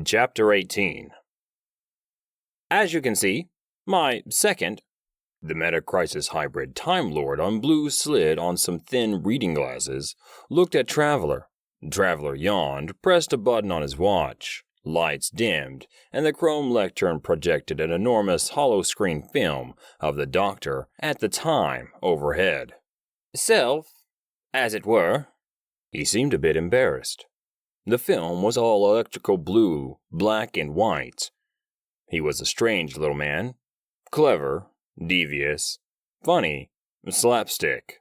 Chapter 18. As you can see, my second, the Meta-Crisis hybrid Time Lord on blue slid on some thin reading glasses, looked at Traveler. Traveler yawned, pressed a button on his watch. Lights dimmed, and the chrome lectern projected an enormous hollow-screen film of the Doctor at the time overhead. Self, as it were. He seemed a bit embarrassed. The film was all electrical blue, black and white. He was a strange little man. Clever, devious, funny, slapstick.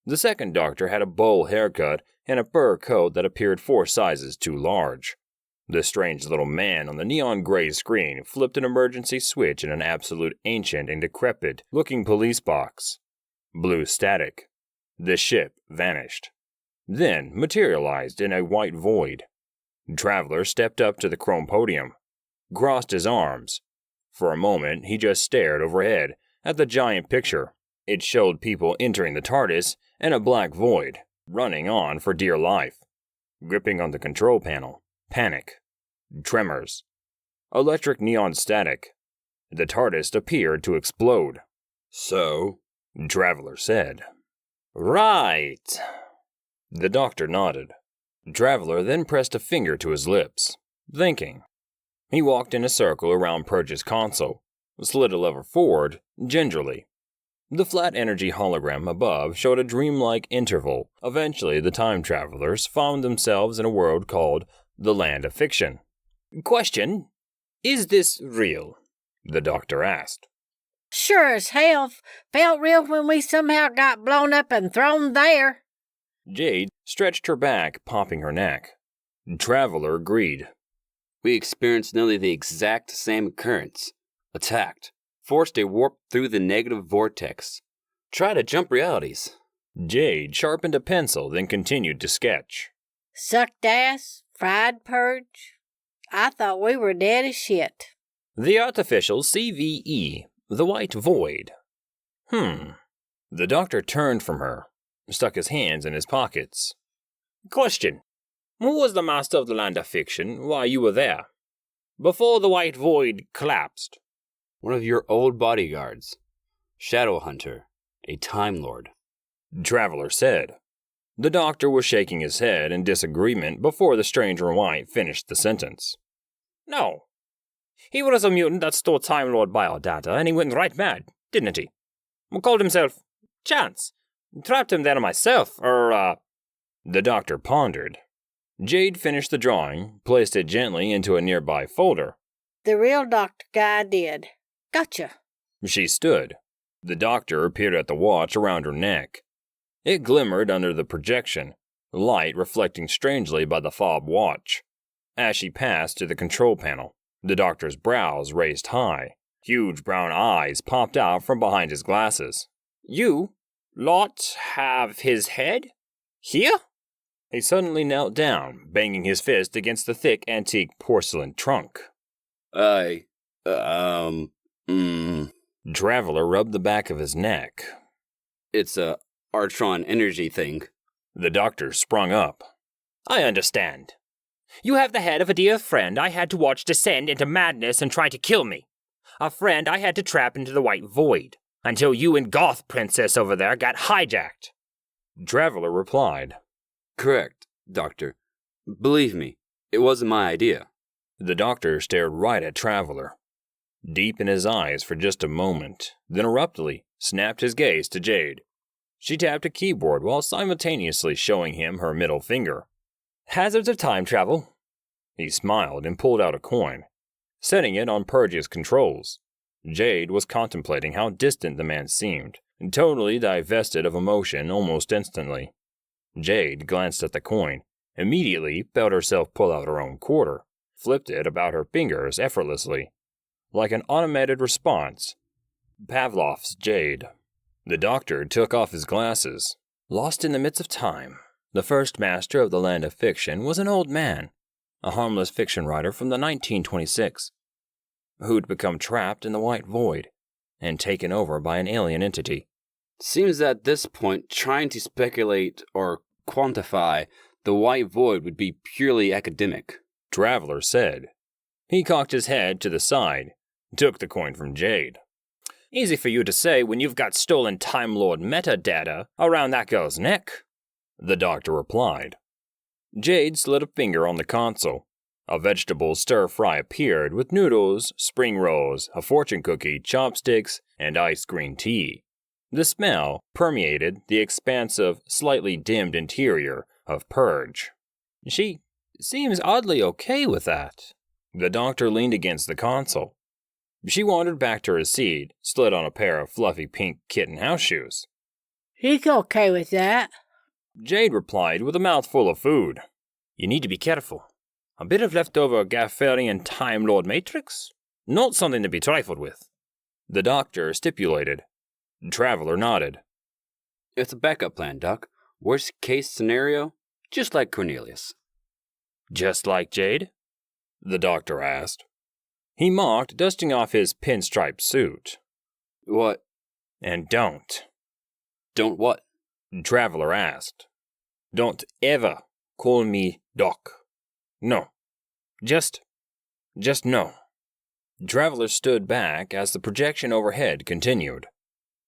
The second Doctor had a bowl haircut and a fur coat that appeared 4 sizes too large. The strange little man on the neon gray screen flipped an emergency switch in an absolute ancient and decrepit-looking police box. Blue static. The ship vanished. Then materialized in a white void. Traveler stepped up to the chrome podium, crossed his arms. For a moment, he just stared overhead at the giant picture. It showed people entering the TARDIS and a black void, running on for dear life. Gripping on the control panel. Panic. Tremors. Electric neon static. The TARDIS appeared to explode. So, Traveler said. Right. The Doctor nodded. Traveler then pressed a finger to his lips, thinking. He walked in a circle around Purge's console, slid a lever forward, gingerly. The flat energy hologram above showed a dreamlike interval. Eventually, the time travelers found themselves in a world called the Land of Fiction. Question: is this real? The Doctor asked. Sure as hell felt real when we somehow got blown up and thrown there. Jade stretched her back, popping her neck. Traveler agreed. We experienced nearly the exact same occurrence. Attacked. Forced a warp through the negative vortex. Try to jump realities. Jade sharpened a pencil, then continued to sketch. Sucked ass, fried Purge. I thought we were dead as shit. The artificial CVE, the white void. The Doctor turned from her, stuck his hands in his pockets. Question: who was the master of the Land of Fiction while you were there? Before the white void collapsed? One of your old bodyguards. Shadow Hunter, a Time Lord. Traveler said. The Doctor was shaking his head in disagreement before the stranger in white finished the sentence. No. He was a mutant that stole Time Lord biodata, and he went right mad, didn't he? Called himself Chance. Trapped him there myself, The Doctor pondered. Jade finished the drawing, placed it gently into a nearby folder. The real Doctor guy did. Gotcha. She stood. The Doctor appeared at the watch around her neck. It glimmered under the projection, light reflecting strangely by the fob watch. As she passed to the control panel, the Doctor's brows raised high. Huge brown eyes popped out from behind his glasses. You lot have his head? Here? He suddenly knelt down, banging his fist against the thick antique porcelain trunk. Traveler rubbed the back of his neck. It's a Artron energy thing. The Doctor sprung up. I understand. You have the head of a dear friend I had to watch descend into madness and try to kill me. A friend I had to trap into the white void, until you and Goth Princess over there got hijacked. Traveler replied. Correct, Doctor. Believe me, it wasn't my idea. The Doctor stared right at Traveler, deep in his eyes for just a moment, then abruptly snapped his gaze to Jade. She tapped a keyboard while simultaneously showing him her middle finger. Hazards of time travel. He smiled and pulled out a coin, setting it on Purge's controls. Jade was contemplating how distant the man seemed, totally divested of emotion almost instantly. Jade glanced at the coin, immediately felt herself pull out her own quarter, flipped it about her fingers effortlessly, like an automated response. Pavlov's Jade. The Doctor took off his glasses. Lost in the midst of time, the first master of the Land of Fiction was an old man, a harmless fiction writer from the 1926, who'd become trapped in the white void and taken over by an alien entity. Seems at this point trying to speculate or quantify the white void would be purely academic. Traveler said. He cocked his head to the side, took the coin from Jade. Easy for you to say when you've got stolen Time Lord metadata around that girl's neck, the doctor replied. Jade slid a finger on the console. A vegetable stir-fry appeared with noodles, spring rolls, a fortune cookie, chopsticks, and iced green tea. The smell permeated the expansive, slightly dimmed interior of Purge. She seems oddly okay with that. The doctor leaned against the console. She wandered back to her seat, slid on a pair of fluffy pink kitten house shoes. She's okay with that. Jade replied with a mouthful of food. You need to be careful. A bit of leftover Gaffarian Time Lord Matrix? Not something to be trifled with. The doctor stipulated. Traveler nodded. It's a backup plan, Doc. Worst case scenario, just like Cornelius. Just like Jade? The doctor asked. He mocked, dusting off his pinstripe suit. What? And don't. Don't what? Traveler asked. Don't ever call me Doc. No. Just no. Traveler stood back as the projection overhead continued.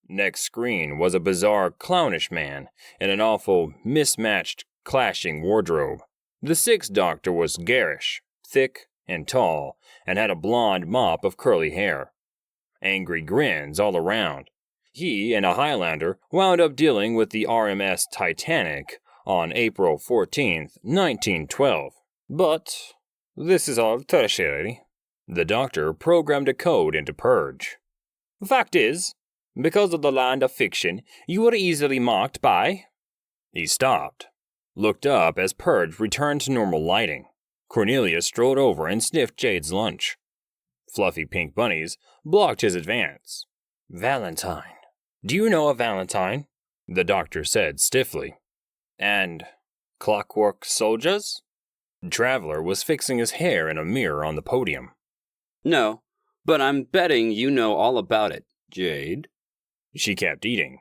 Next screen was a bizarre, clownish man in an awful, mismatched, clashing wardrobe. The sixth doctor was garish, thick, and tall, and had a blonde mop of curly hair. Angry grins all around. He and a Highlander wound up dealing with the RMS Titanic on April 14th, 1912. But this is all tertiary. The doctor programmed a code into Purge. Fact is, because of the land of fiction, you were easily mocked by... He stopped, looked up as Purge returned to normal lighting. Cornelius strode over and sniffed Jade's lunch. Fluffy pink bunnies blocked his advance. Valentine. Do you know a Valentine? The doctor said stiffly. And clockwork soldiers? Traveler was fixing his hair in a mirror on the podium. No, but I'm betting you know all about it, Jade. She kept eating,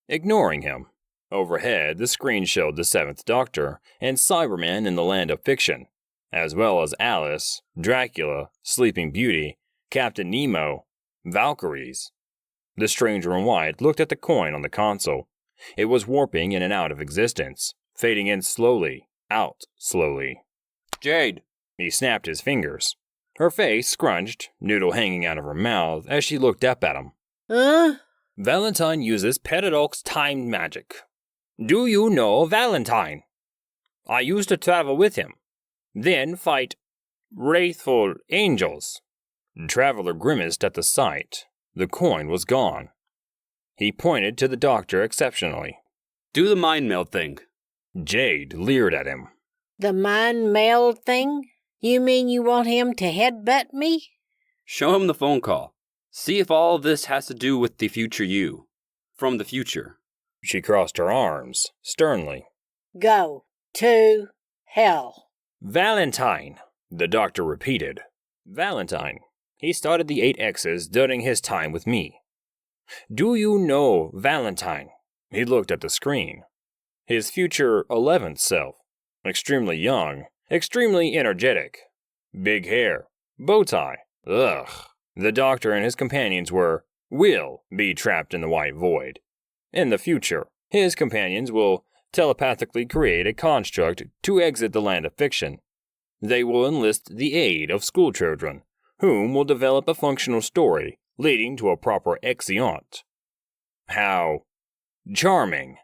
ignoring him. Overhead, the screen showed the Seventh Doctor and Cybermen in the land of fiction, as well as Alice, Dracula, Sleeping Beauty, Captain Nemo, Valkyries. The stranger in white looked at the coin on the console. It was warping in and out of existence, fading in slowly, out slowly. Jade! He snapped his fingers. Her face scrunched, noodle hanging out of her mouth as she looked up at him. Valentine uses paradox time magic. Do you know Valentine? I used to travel with him, then fight wrathful angels. Traveler grimaced at the sight. The coin was gone. He pointed to the doctor exceptionally. Do the mind meld thing. Jade leered at him. The mind meld thing? You mean you want him to headbutt me? Show him the phone call. See if all of this has to do with the future you. From the future. She crossed her arms, sternly. Go to hell. Valentine, the doctor repeated. Valentine. He started the 8Xs during his time with me. Do you know Valentine? He looked at the screen. His future 11th self. Extremely young, extremely energetic. Big hair, bow tie. Ugh. The doctor and his companions will be trapped in the white void. In the future, his companions will telepathically create a construct to exit the land of fiction. They will enlist the aid of schoolchildren, whom will develop a functional story leading to a proper exeunt. How charming.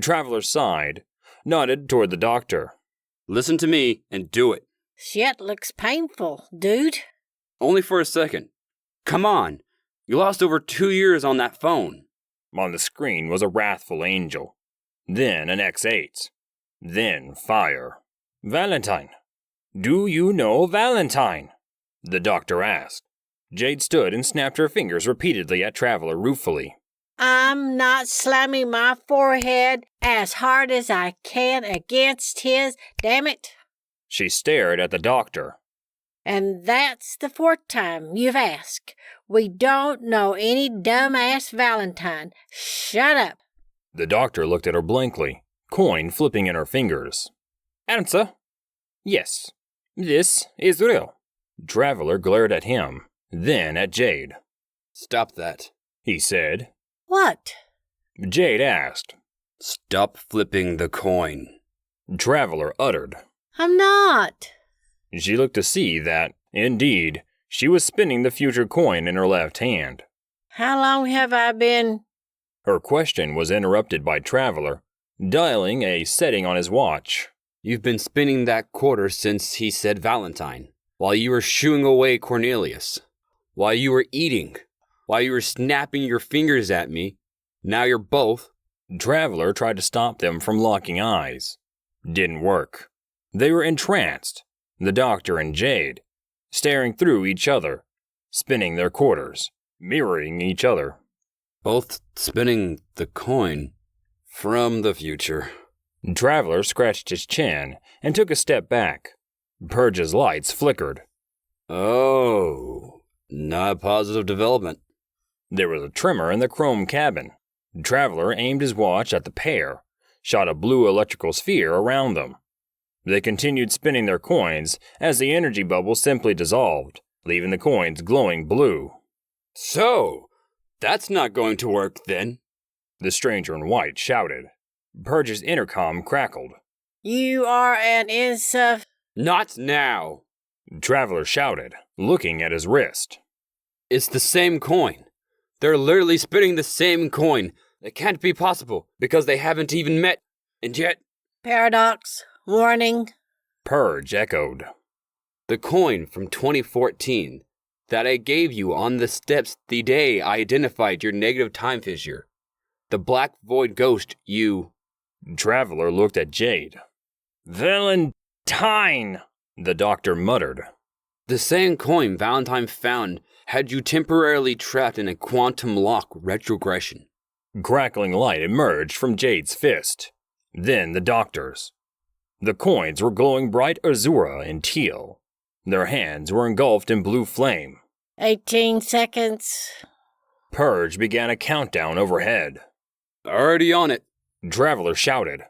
Traveler sighed, nodded toward the doctor. Listen to me and do it. Shit looks painful, dude. Only for a second. Come on. You lost over 2 years on that phone. On the screen was a wrathful angel. Then an X8. Then fire. Valentine. Do you know Valentine? The doctor asked. Jade stood and snapped her fingers repeatedly at Traveler ruefully. I'm not slamming my forehead as hard as I can against his, damn it. She stared at the doctor. And that's the 4th time you've asked. We don't know any dumbass Valentine. Shut up. The doctor looked at her blankly, coin flipping in her fingers. Answer. Yes, this is real. Traveler glared at him, then at Jade. Stop that, he said. What? Jade asked. Stop flipping the coin. Traveler uttered. I'm not. She looked to see that, indeed, she was spinning the future coin in her left hand. How long have I been? Her question was interrupted by Traveler, dialing a setting on his watch. You've been spinning that quarter since he said Valentine, while you were shooing away Cornelius, while you were eating, while you were snapping your fingers at me. Now you're both. Traveler tried to stop them from locking eyes. Didn't work. They were entranced, the Doctor and Jade, staring through each other, spinning their quarters, mirroring each other. Both spinning the coin from the future. Traveler scratched his chin and took a step back. Purge's lights flickered. Oh, not positive development. There was a tremor in the chrome cabin. Traveler aimed his watch at the pair, shot a blue electrical sphere around them. They continued spinning their coins as the energy bubble simply dissolved, leaving the coins glowing blue. So, that's not going to work then, the stranger in white shouted. Purge's intercom crackled. You are an insuf... Not now, Traveler shouted, looking at his wrist. It's the same coin. They're literally spinning the same coin. That can't be possible, because they haven't even met. And yet... Paradox. Warning. Purge echoed. The coin from 2014 that I gave you on the steps the day I identified your negative time fissure. The black void ghost you... Traveler looked at Jade. Valentine, the Doctor muttered. The same coin Valentine found had you temporarily trapped in a quantum lock retrogression. Crackling light emerged from Jade's fist. Then the Doctor's. The coins were glowing bright azure and teal. Their hands were engulfed in blue flame. 18 seconds. Purge began a countdown overhead. Already on it, Traveler shouted.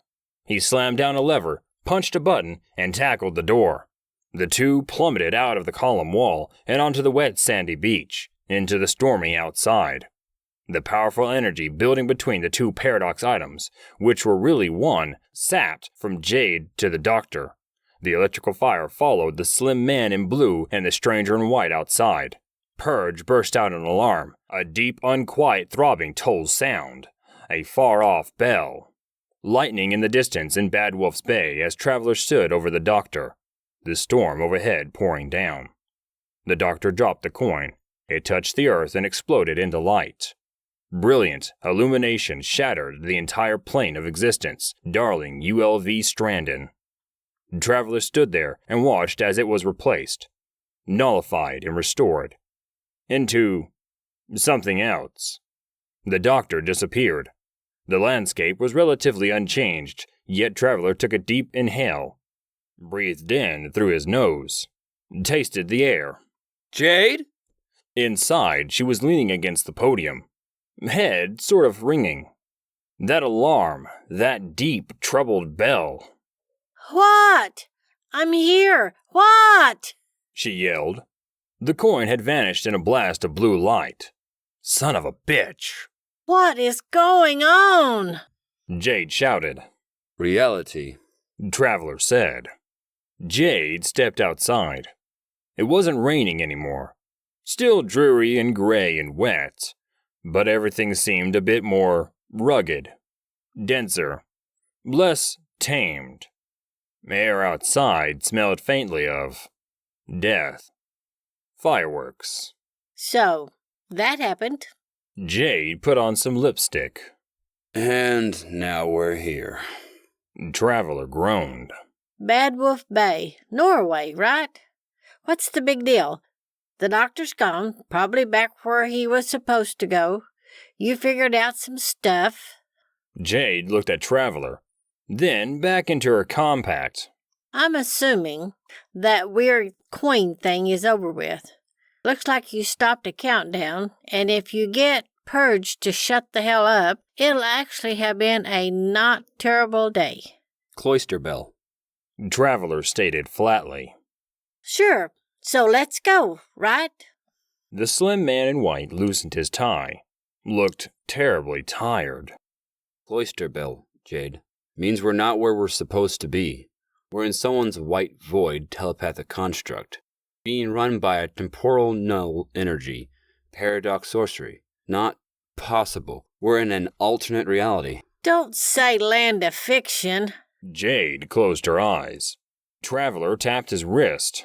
He slammed down a lever, punched a button, and tackled the door. The two plummeted out of the column wall and onto the wet sandy beach, into the stormy outside. The powerful energy building between the two paradox items, which were really one, sapped from Jade to the Doctor. The electrical fire followed the slim man in blue and the stranger in white outside. Purge burst out in alarm, a deep, unquiet, throbbing toll sound. A far-off bell. Lightning in the distance in Bad Wolf's Bay as Traveler stood over the Doctor. The storm overhead pouring down. The Doctor dropped the coin. It touched the earth and exploded into light. Brilliant illumination shattered the entire plane of existence, darling ULV Strandon. Traveler stood there and watched as it was replaced, nullified and restored, into something else. The Doctor disappeared. The landscape was relatively unchanged, yet Traveler took a deep inhale, breathed in through his nose, tasted the air. Jade? Inside, she was leaning against the podium, head sort of ringing. That alarm, that deep, troubled bell. What? I'm here. What? She yelled. The coin had vanished in a blast of blue light. Son of a bitch. What is going on? Jade shouted. Reality, Traveler said. Jade stepped outside. It wasn't raining anymore. Still dreary and gray and wet, but everything seemed a bit more rugged, denser, less tamed. Air outside smelled faintly of death. Fireworks. So, that happened. Jade put on some lipstick. And now we're here. Traveler groaned. Bad Wolf Bay, Norway, right? What's the big deal? The Doctor's gone, probably back where he was supposed to go. You figured out some stuff. Jade looked at Traveler, then back into her compact. I'm assuming that weird coin thing is over with. Looks like you stopped a countdown, and if you get Purge to shut the hell up, it'll actually have been a not terrible day. Cloister bell. Traveler stated flatly. Sure, So let's go, right? The slim man in white loosened his tie, looked terribly tired. Cloister bell, Jade. Means we're not where we're supposed to be. We're in someone's white void telepathic construct, being run by a temporal null energy, paradox sorcery. Not possible. We're in an alternate reality. Don't say land of fiction. Jade closed her eyes. Traveler tapped his wrist.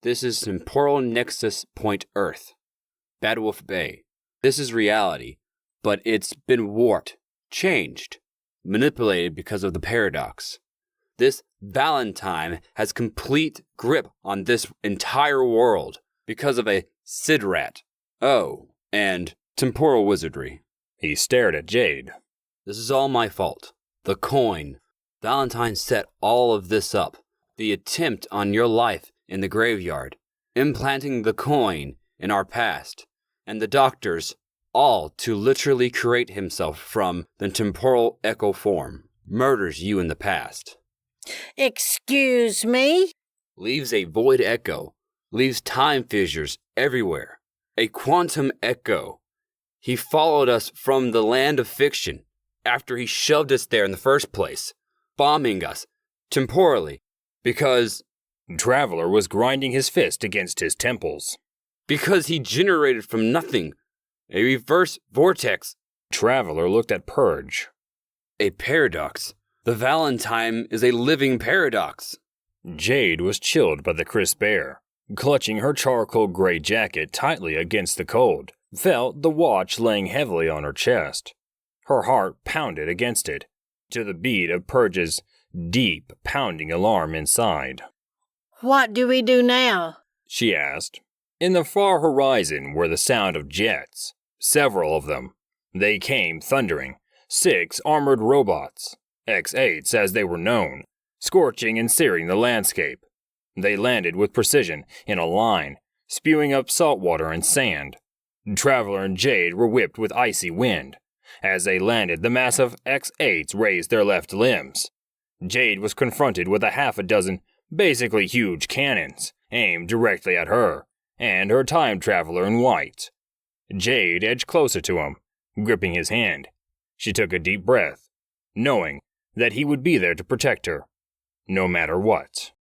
This is temporal nexus point Earth. Bad Wolf Bay. This is reality, but it's been warped, changed, manipulated because of the paradox. This Valentine has complete grip on this entire world because of a Sidrat. Oh, and temporal wizardry. He stared at Jade. This is all my fault. The coin. Valentine set all of this up. The attempt on your life in the graveyard. Implanting the coin in our past. And the doctors, all to literally create himself from the temporal echo form. Murders you in the past. Excuse me? Leaves a void echo. Leaves time fissures everywhere. A quantum echo. He followed us from the land of fiction after he shoved us there in the first place, bombing us temporally because Traveler was grinding his fist against his temples. Because he generated from nothing a reverse vortex. Traveler looked at Purge. A paradox. The Valentine is a living paradox. Jade was chilled by the crisp air. Clutching her charcoal gray jacket tightly against the cold, felt the watch laying heavily on her chest. Her heart pounded against it, to the beat of Purge's deep, pounding alarm inside. What do we do now? She asked. In the far horizon were the sound of jets, several of them. They came thundering, 6 armored robots, X-8s as they were known, scorching and searing the landscape. They landed with precision, in a line, spewing up salt water and sand. Traveler and Jade were whipped with icy wind. As they landed, the massive X-8s raised their left limbs. Jade was confronted with a half a dozen basically huge cannons, aimed directly at her, and her time traveler in white. Jade edged closer to him, gripping his hand. She took a deep breath, knowing that he would be there to protect her, no matter what.